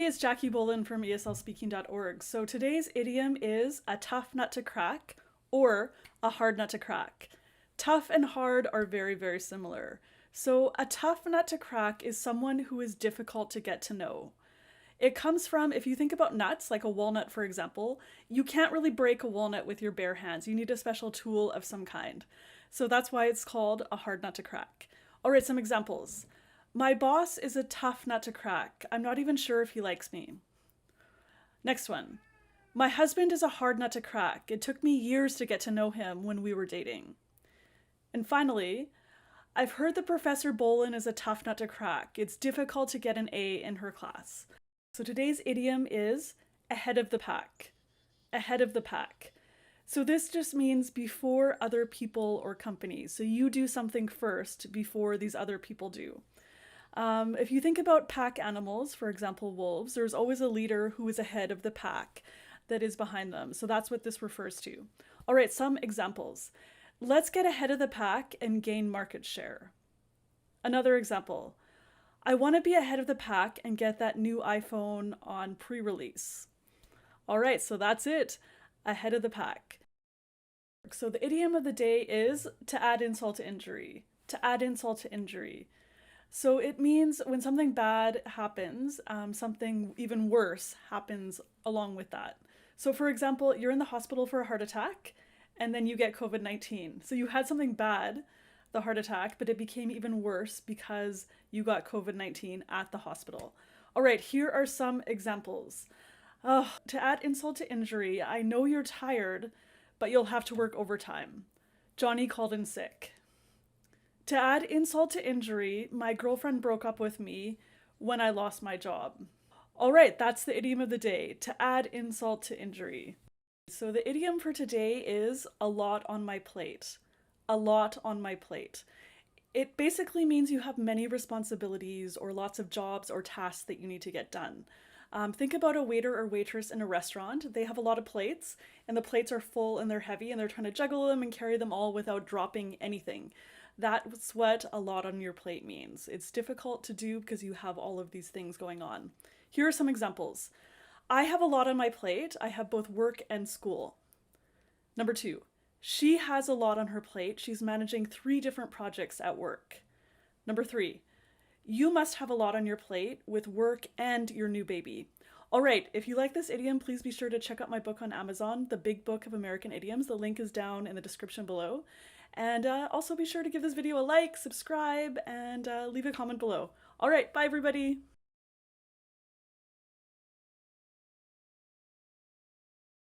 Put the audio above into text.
Hey, it's Jackie Bolen from ESLspeaking.org. So today's idiom is a tough nut to crack or a hard nut to crack. Tough and hard are very, very similar. So a tough nut to crack is someone who is difficult to get to know. It comes from, if you think about nuts, like a walnut, for example, you can't really break a walnut with your bare hands. You need a special tool of some kind. So that's why it's called a hard nut to crack. All right, some examples. My boss is a tough nut to crack. I'm not even sure if he likes me. Next one. My husband is a hard nut to crack. It took me years to get to know him when we were dating. And finally, I've heard that Professor Bolan is a tough nut to crack. It's difficult to get an A in her class. So today's idiom is ahead of the pack. Ahead of the pack. So this just means before other people or companies. So you do something first before these other people do. If you think about pack animals, for example, wolves, there's always a leader who is ahead of the pack that is behind them. So that's what this refers to. All right, some examples. Let's get ahead of the pack and gain market share. Another example. I want to be ahead of the pack and get that new iPhone on pre-release. All right, so that's it. Ahead of the pack. So the idiom of the day is to add insult to injury. To add insult to injury. So it means when something bad happens, something even worse happens along with that. So for example, you're in the hospital for a heart attack and then you get COVID-19. So you had something bad, the heart attack, but it became even worse because you got COVID-19 at the hospital. All right, here are some examples. To add insult to injury, I know you're tired, but you'll have to work overtime. Johnny called in sick. To add insult to injury, my girlfriend broke up with me when I lost my job. All right, that's the idiom of the day, to add insult to injury. So the idiom for today is a lot on my plate. A lot on my plate. It basically means you have many responsibilities or lots of jobs or tasks that you need to get done. Think about a waiter or waitress in a restaurant. They have a lot of plates and the plates are full and they're heavy and they're trying to juggle them and carry them all without dropping anything. That's what a lot on your plate means. It's difficult to do because you have all of these things going on. Here are some examples. I have a lot on my plate. I have both work and school. Number 2, she has a lot on her plate. She's managing 3 different projects at work. Number 3, you must have a lot on your plate with work and your new baby. All right, if you like this idiom, please be sure to check out my book on Amazon, The Big Book of American Idioms. The link is down in the description below. And also be sure to give this video a like, subscribe, and leave a comment below. All right, bye everybody.